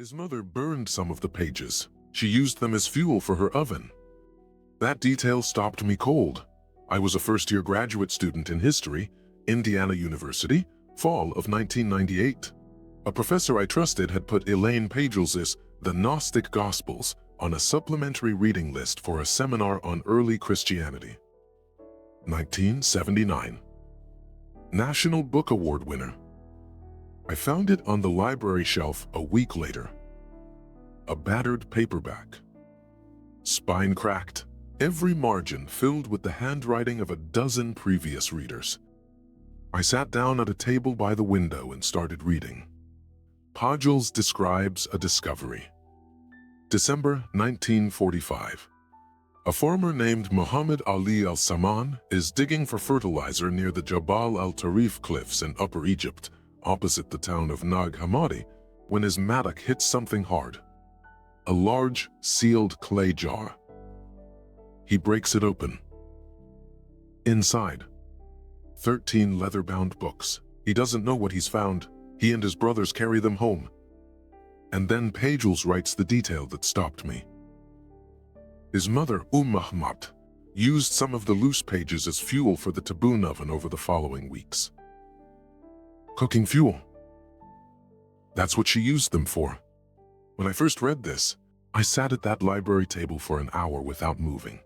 His mother burned some of the pages. She used them as fuel for her oven. That detail stopped me cold. I was a first-year graduate student in history, Indiana University, fall of 1998. A professor I trusted had put Elaine Pagels's The Gnostic Gospels on a supplementary reading list for a seminar on early Christianity. 1979. National Book Award winner. I found it on the library shelf a week later. A battered paperback. Spine cracked, every margin filled with the handwriting of a dozen previous readers. I sat down at a table by the window and started reading. Pagels describes a discovery. December 1945. A farmer named Muhammad Ali al-Saman is digging for fertilizer near the Jabal al-Tarif cliffs in Upper Egypt, opposite the town of NAG HAMMADI, when his mattock hits something hard. A large, sealed clay jar. He breaks it open. Inside, 13 leather-bound books. He doesn't know what he's found. He and his brothers carry them home. And then Pagels writes the detail that stopped me. His mother, Mahmat, used some of the loose pages as fuel for the tabboon oven over the following weeks. Cooking fuel. That's what she used them for. When I first read this, I sat at that library table for an hour without moving.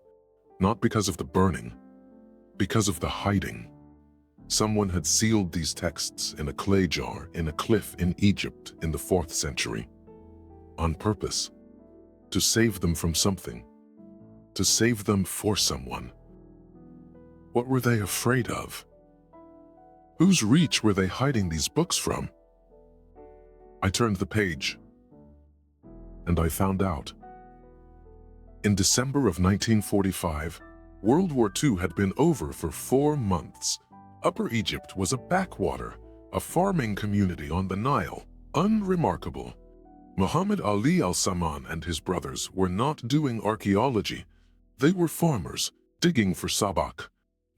Not because of the burning, because of the hiding. Someone had sealed these texts in a clay jar in a cliff in Egypt in the 4th century. On purpose. To save them from something. To save them for someone. What were they afraid of? Whose reach were they hiding these books from? I turned the page, and I found out. In December of 1945, World War II had been over for 4 months. Upper Egypt was a backwater, a farming community on the Nile, unremarkable. Muhammad Ali al-Saman and his brothers were not doing archaeology. They were farmers, digging for sabak,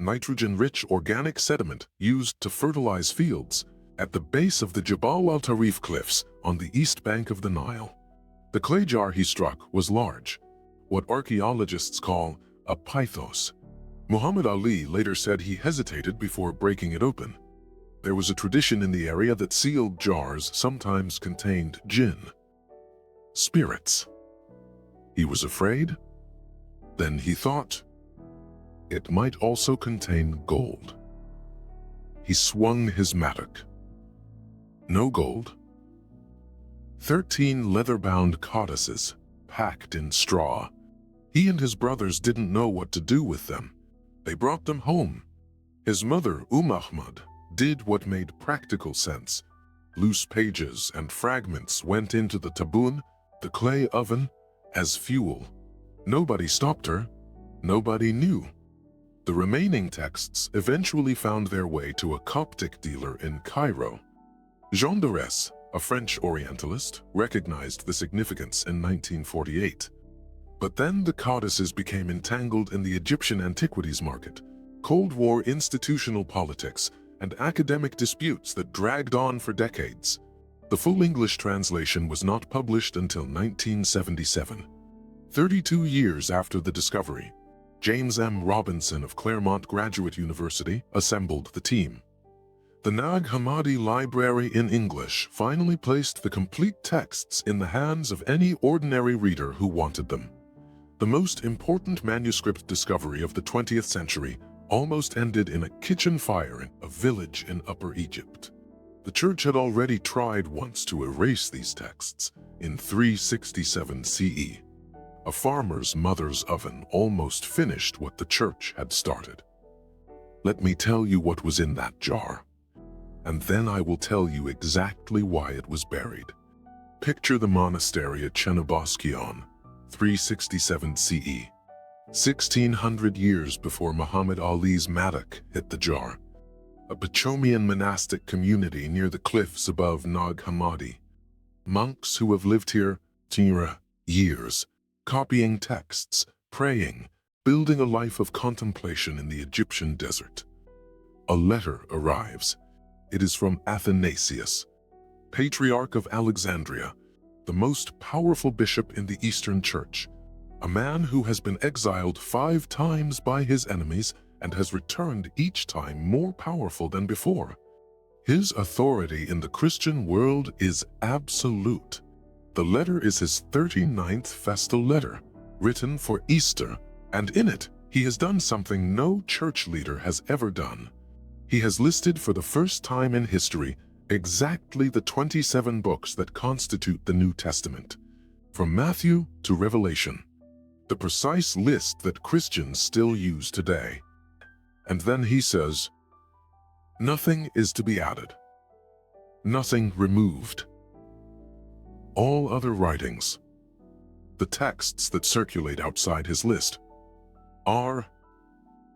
nitrogen-rich organic sediment used to fertilize fields, at the base of the Jabal al-Tarif cliffs on the east bank of the Nile. The clay jar he struck was large, what archaeologists call a pythos. Muhammad Ali later said he hesitated before breaking it open. There was a tradition in the area that sealed jars sometimes contained jinn, spirits. He was afraid. Then he thought, it might also contain gold. He swung his mattock. No gold. 13 leather-bound codices, packed in straw. He and his brothers didn't know what to do with them. They brought them home. His mother, Ahmad, did what made practical sense. Loose pages and fragments went into the tabboon, the clay oven, as fuel. Nobody stopped her. Nobody knew. The remaining texts eventually found their way to a Coptic dealer in Cairo. Jean Dorès, a French Orientalist, recognized the significance in 1948. But then the codices became entangled in the Egyptian antiquities market, Cold War institutional politics, and academic disputes that dragged on for decades. The full English translation was not published until 1977. 32 years after the discovery, James M. Robinson of Claremont Graduate University assembled the team. The Nag Hammadi Library in English finally placed the complete texts in the hands of any ordinary reader who wanted them. The most important manuscript discovery of the 20th century almost ended in a kitchen fire in a village in Upper Egypt. The church had already tried once to erase these texts in 367 CE. A farmer's mother's oven almost finished what the church had started. Let me tell you what was in that jar, and then I will tell you exactly why it was buried. Picture the monastery at Chenoboskion, 367 CE, 1600 years before Muhammad Ali's mattock hit the jar. A Pachomian monastic community near the cliffs above Nag Hammadi. Monks who have lived here years, copying texts, praying, building a life of contemplation in the Egyptian desert. A letter arrives. It is from Athanasius, Patriarch of Alexandria, the most powerful bishop in the Eastern Church, a man who has been exiled 5 times by his enemies and has returned each time more powerful than before. His authority in the Christian world is absolute. The letter is his 39th festal letter, written for Easter, and in it, he has done something no church leader has ever done. He has listed for the first time in history exactly the 27 books that constitute the New Testament, from Matthew to Revelation, the precise list that Christians still use today. And then he says, nothing is to be added, nothing removed. All other writings, the texts that circulate outside his list, are,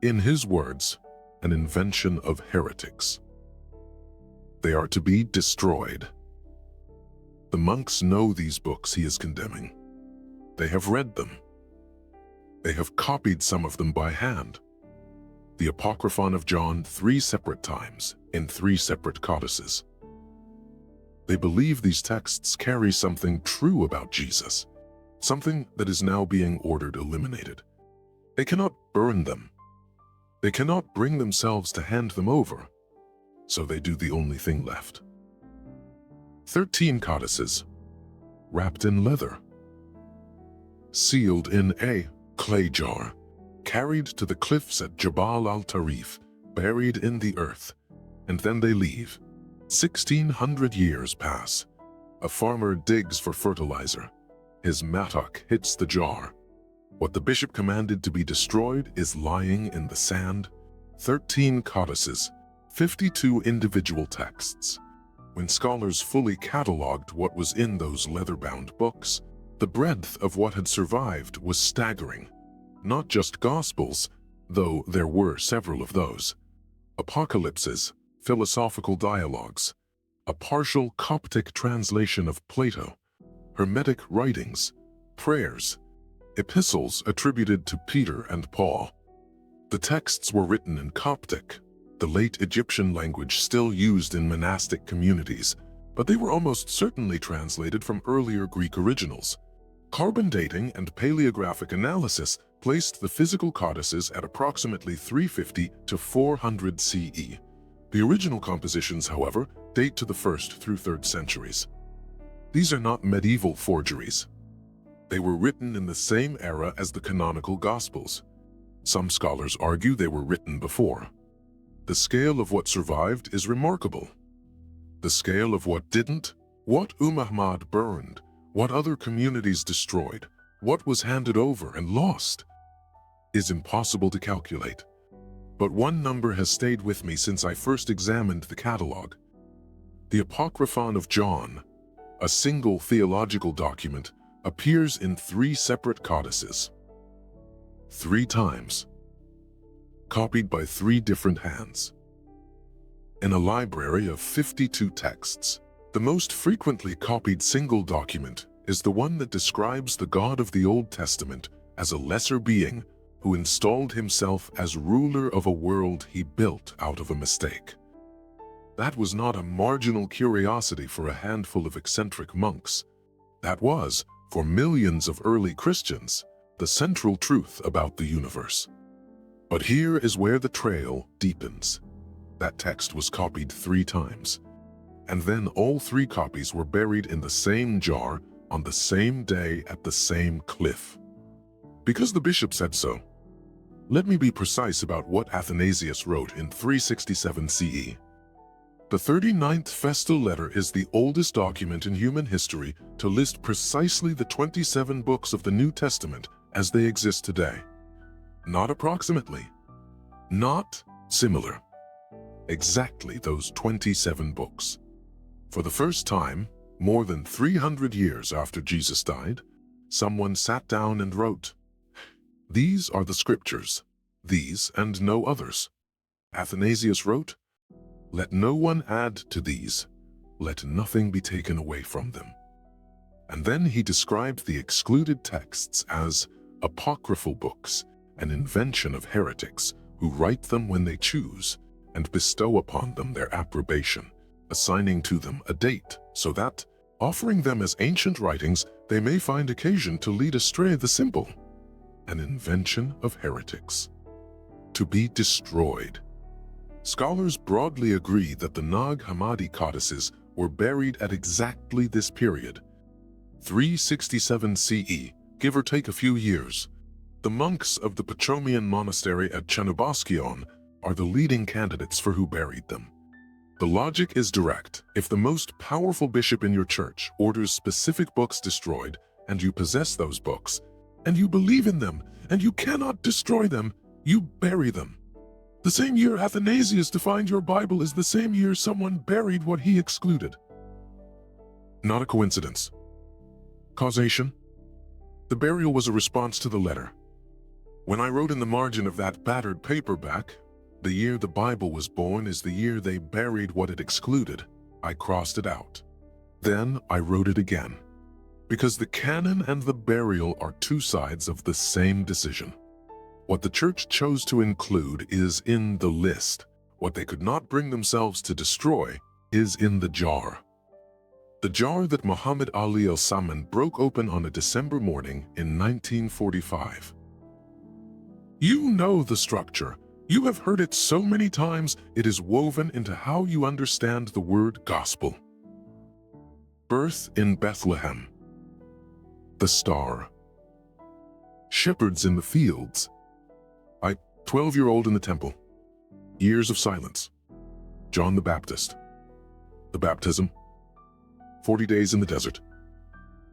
in his words, an invention of heretics. They are to be destroyed. The monks know these books he is condemning. They have read them. They have copied some of them by hand. The Apocryphon of John 3 separate times in 3 separate codices. They believe these texts carry something true about Jesus, something that is now being ordered eliminated. They cannot burn them. They cannot bring themselves to hand them over, so they do the only thing left. 13 codices, wrapped in leather, sealed in a clay jar, carried to the cliffs at Jabal al-Tarif, buried in the earth, and then they leave. 1,600 years pass. A farmer digs for fertilizer. His mattock hits the jar. What the bishop commanded to be destroyed is lying in the sand. 13 codices, 52 individual texts. When scholars fully cataloged what was in those leather-bound books, the breadth of what had survived was staggering. Not just Gospels, though there were several of those. Apocalypses, philosophical dialogues, a partial Coptic translation of Plato, Hermetic writings, prayers, epistles attributed to Peter and Paul. The texts were written in Coptic, the late Egyptian language still used in monastic communities, but they were almost certainly translated from earlier Greek originals. Carbon dating and paleographic analysis placed the physical codices at approximately 350 to 400 CE. The original compositions, however, date to the 1st through 3rd centuries. These are not medieval forgeries. They were written in the same era as the canonical Gospels. Some scholars argue they were written before. The scale of what survived is remarkable. The scale of what didn't, what Muhammad burned, what other communities destroyed, what was handed over and lost, is impossible to calculate. But one number has stayed with me since I first examined the catalog. The Apocryphon of John, a single theological document, appears in 3 separate codices. 3 times. Copied by 3 different hands. In a library of 52 texts, the most frequently copied single document is the one that describes the God of the Old Testament as a lesser being who installed himself as ruler of a world he built out of a mistake. That was not a marginal curiosity for a handful of eccentric monks. That was, for millions of early Christians, the central truth about the universe. But here is where the trail deepens. That text was copied 3 times, and then all 3 copies were buried in the same jar on the same day at the same cliff. Because the bishop said so. Let me be precise about what Athanasius wrote in 367 CE. The 39th festal letter is the oldest document in human history to list precisely the 27 books of the New Testament as they exist today. Not approximately, not similar. Exactly those 27 books. For the first time, more than 300 years after Jesus died, someone sat down and wrote, "These are the scriptures, these and no others." Athanasius wrote, "Let no one add to these, let nothing be taken away from them." And then he described the excluded texts as apocryphal books, an invention of heretics who write them when they choose and bestow upon them their approbation, assigning to them a date so that, Offering them as ancient writings, they may find occasion to lead astray the simple, an invention of heretics, to be destroyed. Scholars broadly agree that the Nag Hammadi codices were buried at exactly this period, 367 CE, give or take a few years. The monks of the Pachomian monastery at Chenoboskion are the leading candidates for who buried them. The logic is direct. If the most powerful bishop in your church orders specific books destroyed, and you possess those books, and you believe in them, and you cannot destroy them, you bury them. The same year Athanasius defined your Bible is the same year someone buried what he excluded. Not a coincidence. Causation? The burial was a response to the letter. When I wrote in the margin of that battered paperback, "The year the Bible was born is the year they buried what it excluded," I crossed it out. Then I wrote it again, because the canon and the burial are two sides of the same decision. What the church chose to include is in the list. What they could not bring themselves to destroy is in the jar. The jar that Muhammad Ali al-Salman broke open on a December morning in 1945. You know the structure. You have heard it so many times, it is woven into how you understand the word gospel. Birth in Bethlehem. The star. Shepherds in the fields. 12-year-old in the temple. Years of silence. John the Baptist. The baptism. 40 days in the desert.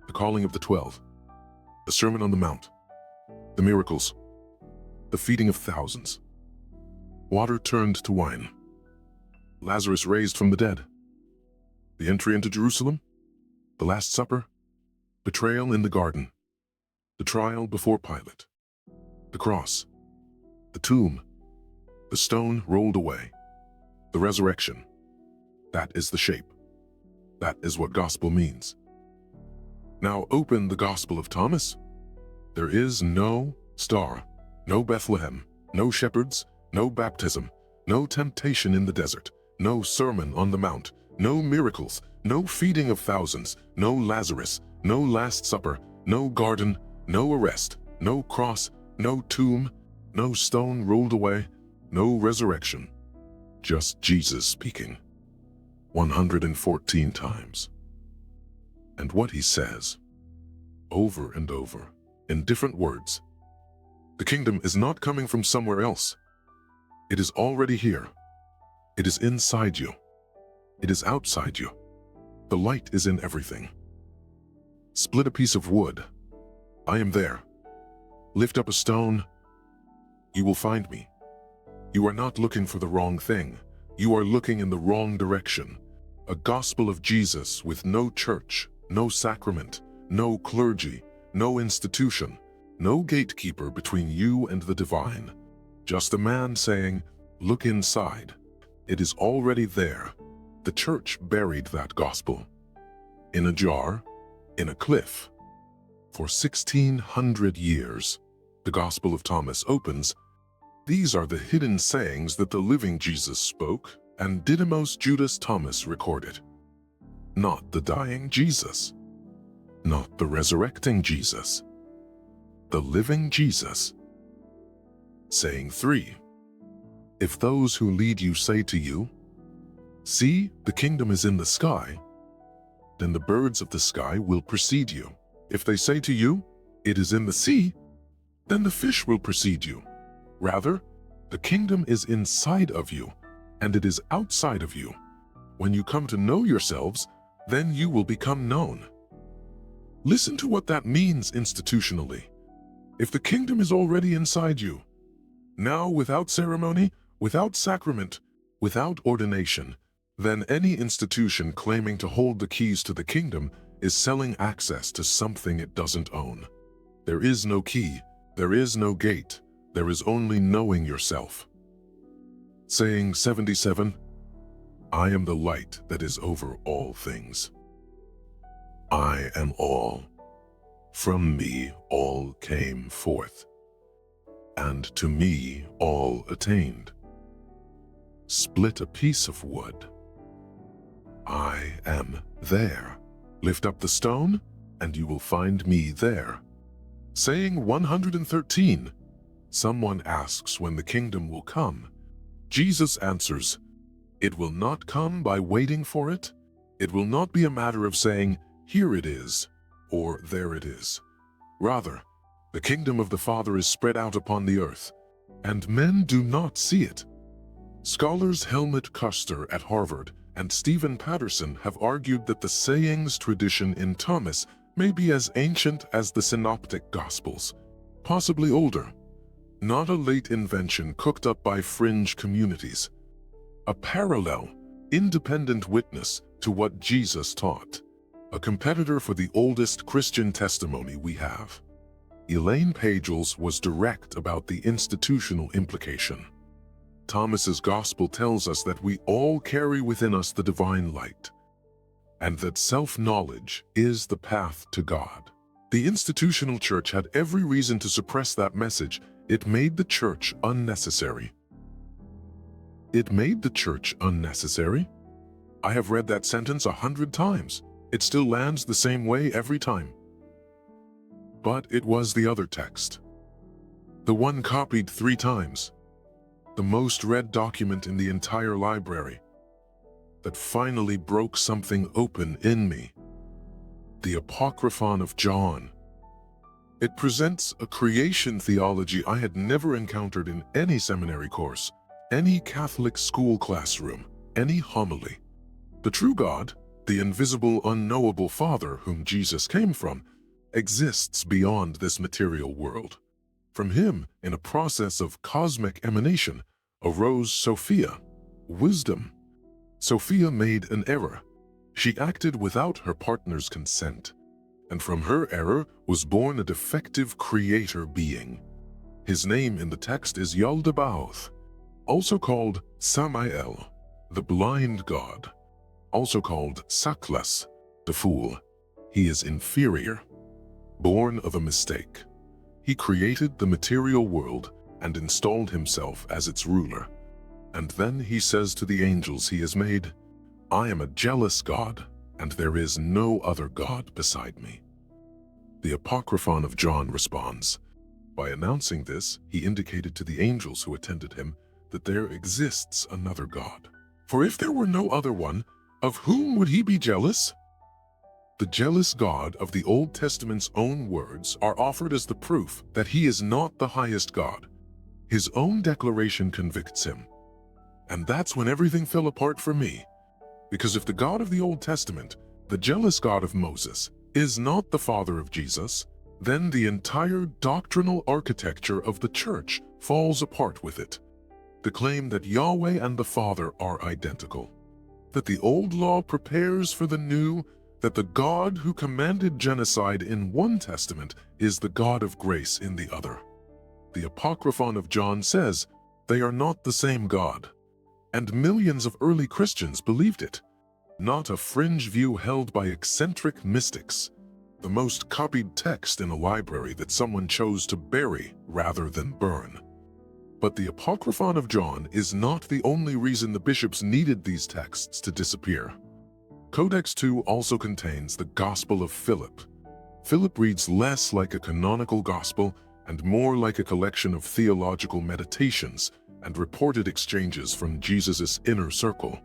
The calling of the 12. The Sermon on the Mount. The miracles. The feeding of thousands. Water turned to wine. Lazarus raised from the dead. The entry into Jerusalem. The Last Supper. Betrayal in the garden. The trial before Pilate. The cross. The tomb. The stone rolled away. The resurrection. That is the shape. That is what gospel means. Now open the Gospel of Thomas. There is no star, no Bethlehem, no shepherds, no baptism, no temptation in the desert, no Sermon on the Mount, no miracles, no feeding of thousands, no Lazarus, no Last Supper, no garden, no arrest, no cross, no tomb, no stone rolled away, no resurrection. Just Jesus speaking 114 times. And what he says, over and over, in different words, the kingdom is not coming from somewhere else. It is already here. It is inside you. It is outside you. The light is in everything. Split a piece of wood. I am there. Lift up a stone. You will find me. You are not looking for the wrong thing. You are looking in the wrong direction. A gospel of Jesus with no church, no sacrament, no clergy, no institution, no gatekeeper between you and the divine. Just a man saying, "Look inside." It is already there. The church buried that gospel. In a jar, in a cliff. For 1600 years, the Gospel of Thomas opens. These are the hidden sayings that the living Jesus spoke, and Didymus Judas Thomas recorded. Not the dying Jesus. Not the resurrecting Jesus. The living Jesus. Saying 3. If those who lead you say to you, "See, the kingdom is in the sky," then the birds of the sky will precede you. If they say to you, "It is in the sea," then the fish will precede you. Rather, the kingdom is inside of you, and it is outside of you. When you come to know yourselves, then you will become known. Listen to what that means institutionally. If the kingdom is already inside you, now without ceremony, without sacrament, without ordination, then any institution claiming to hold the keys to the kingdom is selling access to something it doesn't own. There is no key, there is no gate, there is only knowing yourself. Saying 77, I am the light that is over all things. I am all. From me all came forth, and to me all attained. Split a piece of wood. I am there. Lift up the stone, and you will find me there. Saying 113, someone asks when the kingdom will come. Jesus answers, it will not come by waiting for it. It will not be a matter of saying, here it is, or there it is. Rather, the kingdom of the Father is spread out upon the earth, and men do not see it. Scholars Helmut Custer at Harvard and Stephen Patterson have argued that the sayings tradition in Thomas may be as ancient as the Synoptic Gospels, possibly older, not a late invention cooked up by fringe communities. A parallel, independent witness to what Jesus taught, a competitor for the oldest Christian testimony we have. Elaine Pagels was direct about the institutional implication. Thomas's gospel tells us that we all carry within us the divine light, and that self-knowledge is the path to God. The institutional church had every reason to suppress that message. It made the church unnecessary. It made the church unnecessary? I have read that sentence 100 times. It still lands the same way every time. But it was the other text. The one copied 3 times. The most read document in the entire library. That finally broke something open in me. The Apocryphon of John. It presents a creation theology I had never encountered in any seminary course, any Catholic school classroom, any homily. The true God, the invisible, unknowable Father whom Jesus came from, exists beyond this material world. From him, in a process of cosmic emanation, arose Sophia, wisdom. Sophia made an error. She acted without her partner's consent, and from her error was born a defective creator being. His name in the text is Yaldabaoth, also called Samael, the blind god, also called Saklas, the fool. He is inferior, born of a mistake. He created the material world and installed himself as its ruler. And then he says to the angels he has made, I am a jealous God, and there is no other God beside me. The Apocryphon of John responds, by announcing this, he indicated to the angels who attended him that there exists another God. For if there were no other one, of whom would he be jealous? The jealous God of the Old Testament's own words are offered as the proof that he is not the highest God. His own declaration convicts him. And that's when everything fell apart for me. Because if the God of the Old Testament, the jealous God of Moses, is not the Father of Jesus, then the entire doctrinal architecture of the church falls apart with it. The claim that Yahweh and the Father are identical, that the old law prepares for the new, that the God who commanded genocide in one testament is the God of grace in the other. The Apocryphon of John says they are not the same God, and millions of early Christians believed it. Not a fringe view held by eccentric mystics, the most copied text in a library that someone chose to bury rather than burn. But the Apocryphon of John is not the only reason the bishops needed these texts to disappear. Codex II also contains the Gospel of Philip. Philip reads less like a canonical gospel and more like a collection of theological meditations and reported exchanges from Jesus' inner circle.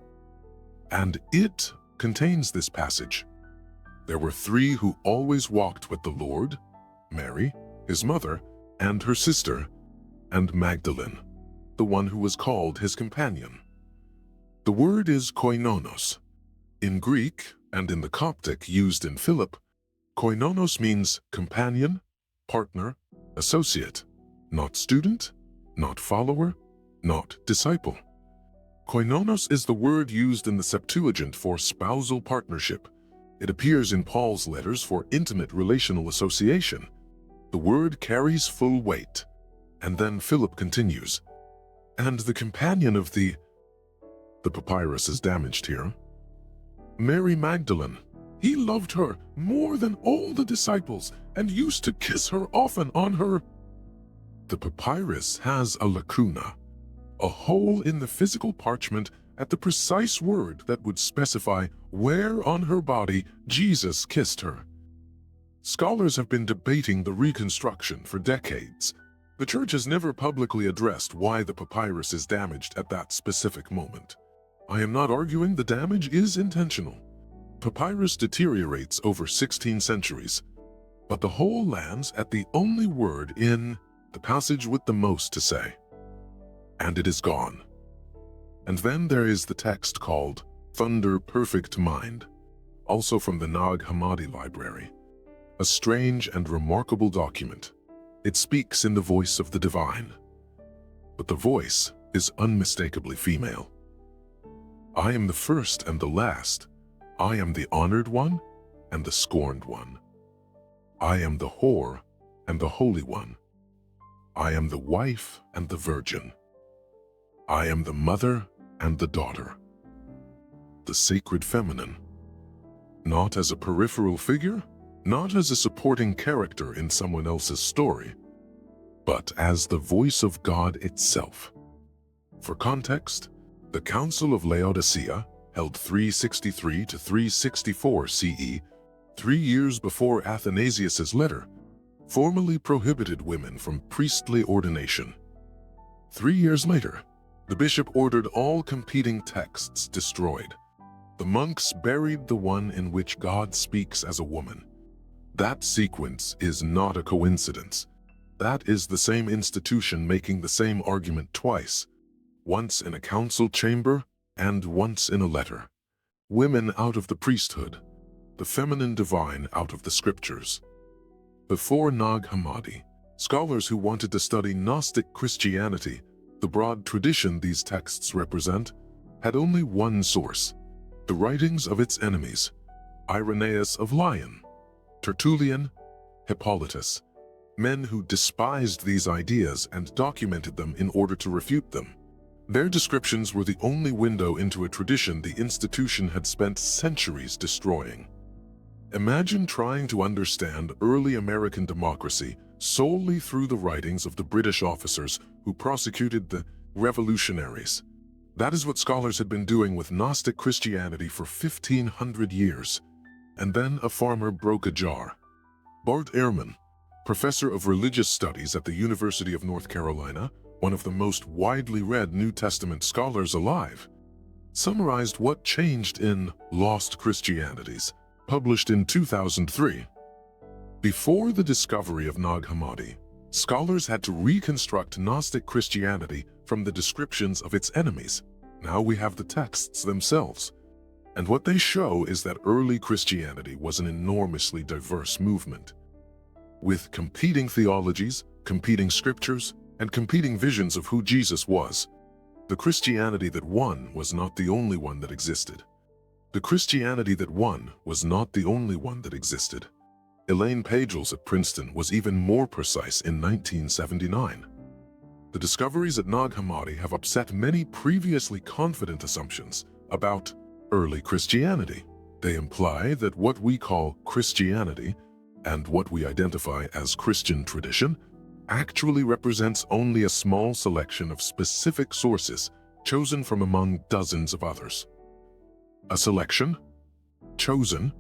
And it contains this passage. There were 3 who always walked with the Lord, Mary, his mother, and her sister, and Magdalene, the one who was called his companion. The word is koinonos. In Greek, and in the Coptic used in Philip, koinonos means companion, partner, associate, not student, not follower, not disciple. Koinonos is the word used in the Septuagint for spousal partnership. It appears in Paul's letters for intimate relational association. The word carries full weight. And then Philip continues, and the companion of the papyrus is damaged here. Mary Magdalene. He loved her more than all the disciples and used to kiss her often on her. The papyrus has a lacuna, a hole in the physical parchment at the precise word that would specify where on her body Jesus kissed her. Scholars have been debating the reconstruction for decades. The Church has never publicly addressed why the papyrus is damaged at that specific moment. I am not arguing the damage is intentional. Papyrus deteriorates over 16 centuries, but the whole lands at the only word in the passage with the most to say. And it is gone. And then there is the text called Thunder Perfect Mind, also from the NAG HAMMADI library. A strange and remarkable document. It speaks in the voice of the divine, but the voice is unmistakably female. I am the first and the last. I am the honored one and the scorned one. I am the whore and the holy one. I am the wife and the virgin. I am the mother and the daughter. The sacred feminine. Not as a peripheral figure, not as a supporting character in someone else's story, but as the voice of God itself. For context, the Council of Laodicea, held 363 to 364 CE, 3 years before Athanasius's letter, formally prohibited women from priestly ordination. 3 years later, the bishop ordered all competing texts destroyed. The monks buried the one in which God speaks as a woman. That sequence is not a coincidence. That is the same institution making the same argument twice, once in a council chamber and once in a letter. Women out of the priesthood, the feminine divine out of the scriptures. Before Nag Hammadi, scholars who wanted to study Gnostic Christianity, the broad tradition these texts represent, had only one source, the writings of its enemies, Irenaeus of Lyon, Tertullian, Hippolytus, men who despised these ideas and documented them in order to refute them. Their descriptions were the only window into a tradition the institution had spent centuries destroying. Imagine trying to understand early American democracy solely through the writings of the British officers who prosecuted the revolutionaries. That is what scholars had been doing with Gnostic Christianity for 1,500 years. And then a farmer broke a jar. Bart Ehrman, professor of religious studies at the University of North Carolina, one of the most widely read New Testament scholars alive, summarized what changed in Lost Christianities, published in 2003. Before the discovery of Nag Hammadi, scholars had to reconstruct Gnostic Christianity from the descriptions of its enemies. Now we have the texts themselves. And what they show is that early Christianity was an enormously diverse movement, with competing theologies, competing scriptures, and competing visions of who Jesus was. The Christianity that won was not the only one that existed. The Christianity that won was not the only one that existed. Elaine Pagels at Princeton was even more precise in 1979. The discoveries at Nag Hammadi have upset many previously confident assumptions about early Christianity. They imply that what we call Christianity and what we identify as Christian tradition actually represents only a small selection of specific sources chosen from among dozens of others. A selection chosen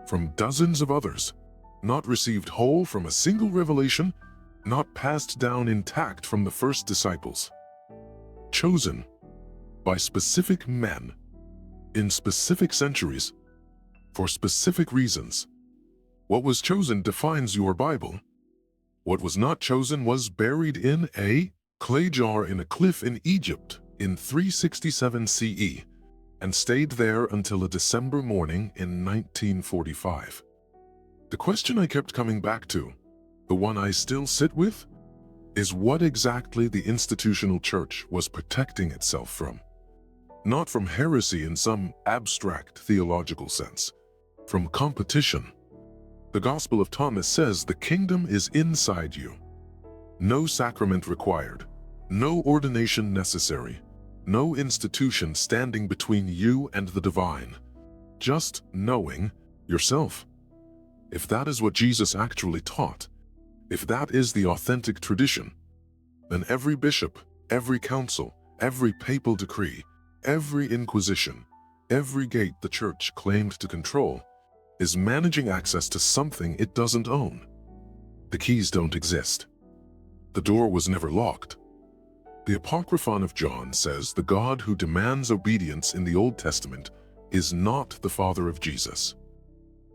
from dozens of others, not received whole from a single revelation, not passed down intact from the first disciples. Chosen by specific men in specific centuries, for specific reasons. What was chosen defines your Bible. What was not chosen was buried in a clay jar in a cliff in Egypt in 367 CE and stayed there until a December morning in 1945. The question I kept coming back to, the one I still sit with, is what exactly the institutional church was protecting itself from. Not from heresy in some abstract theological sense, from competition. The Gospel of Thomas says the kingdom is inside you. No sacrament required, no ordination necessary, no institution standing between you and the divine. Just knowing yourself. If that is what Jesus actually taught, if that is the authentic tradition, then every bishop, every council, every papal decree, Every inquisition, every gate the church claimed to control, is managing access to something it doesn't own. The keys don't exist. The door was never locked. The Apocryphon of John says the God who demands obedience in the Old Testament is not the Father of Jesus,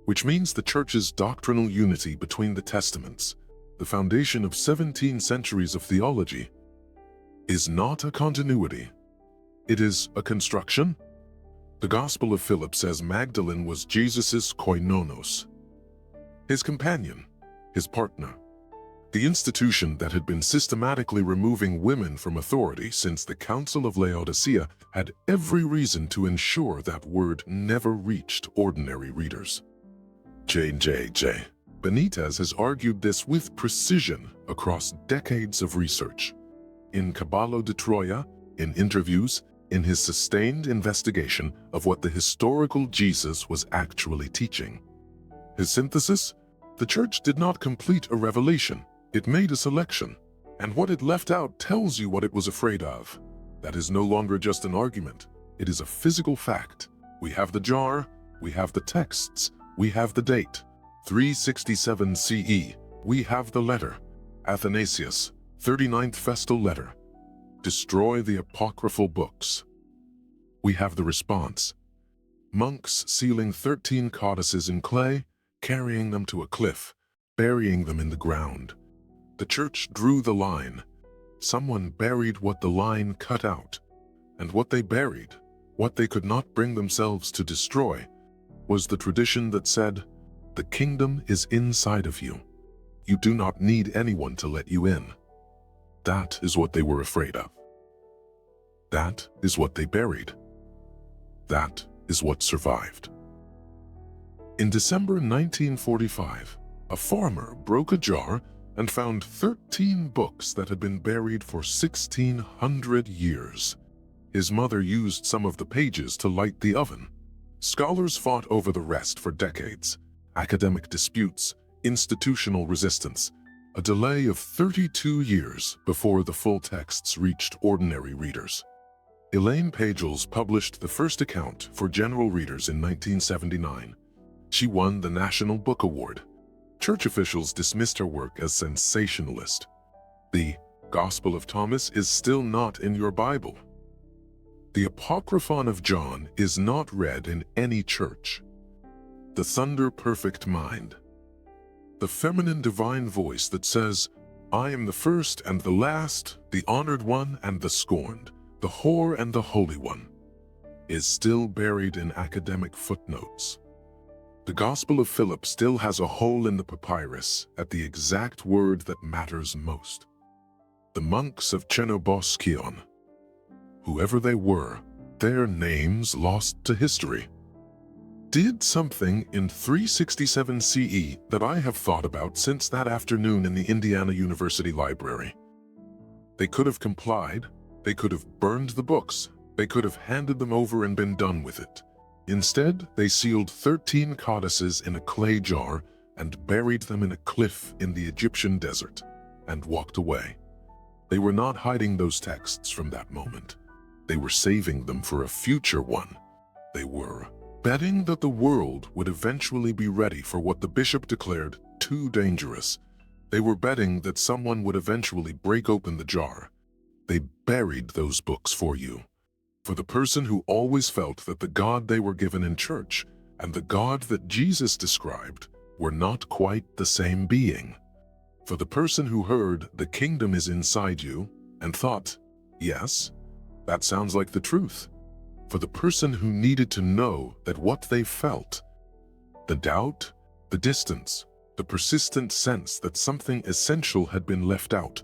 which means the Church's doctrinal unity between the Testaments, the foundation of 17 centuries of theology, is not a continuity. It is a construction. The Gospel of Philip says Magdalene was Jesus's koinonos, his companion, his partner. The institution that had been systematically removing women from authority since the Council of Laodicea had every reason to ensure that word never reached ordinary readers. J.J. Benitez has argued this with precision across decades of research. In Caballo de Troya, in interviews, in his sustained investigation of what the historical Jesus was actually teaching. His synthesis? The Church did not complete a revelation. It made a selection, and what it left out tells you what it was afraid of. That is no longer just an argument. It is a physical fact. We have the jar, we have the texts, we have the date, 367 CE. We have the letter, Athanasius, 39th festal letter. Destroy the apocryphal books. We have the response. Monks sealing 13 codices in clay, carrying them to a cliff, burying them in the ground. The Church drew the line. Someone buried what the line cut out. And what they buried, what they could not bring themselves to destroy, was the tradition that said, the kingdom is inside of you. You do not need anyone to let you in. That is what they were afraid of. That is what they buried. That is what survived. In December 1945, a farmer broke a jar and found 13 books that had been buried for 1,600 years. His mother used some of the pages to light the oven. Scholars fought over the rest for decades. Academic disputes, institutional resistance, a delay of 32 years before the full texts reached ordinary readers. Elaine Pagels published the first account for general readers in 1979. She won the National Book Award. Church officials dismissed her work as sensationalist. The Gospel of Thomas is still not in your Bible. The Apocryphon of John is not read in any church. The thunder perfect mind. The feminine divine voice that says, I am the first and the last, the honored one and the scorned, the whore and the holy one, is still buried in academic footnotes. The Gospel of Philip still has a hole in the papyrus at the exact word that matters most. The monks of Chenoboskion, whoever they were, their names lost to history, did something in 367 CE that I have thought about since that afternoon in the Indiana University Library. They could have complied, they could have burned the books, they could have handed them over and been done with it. Instead, they sealed 13 codices in a clay jar and buried them in a cliff in the Egyptian desert and walked away. They were not hiding those texts from that moment. They were saving them for a future one. They were betting that the world would eventually be ready for what the bishop declared too dangerous. They were betting that someone would eventually break open the jar. They buried those books for you. For the person who always felt that the God they were given in church and the God that Jesus described were not quite the same being. For the person who heard the kingdom is inside you and thought, yes, that sounds like the truth. For the person who needed to know that what they felt, the doubt, the distance, the persistent sense that something essential had been left out,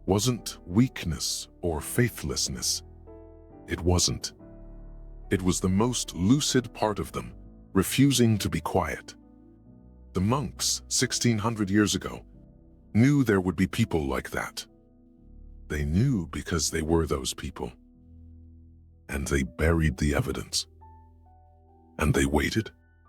wasn't weakness or faithlessness. It wasn't. It was the most lucid part of them, refusing to be quiet. The monks, 1,600 years ago, knew there would be people like that. They knew because they were those people. And they buried the evidence. And they waited.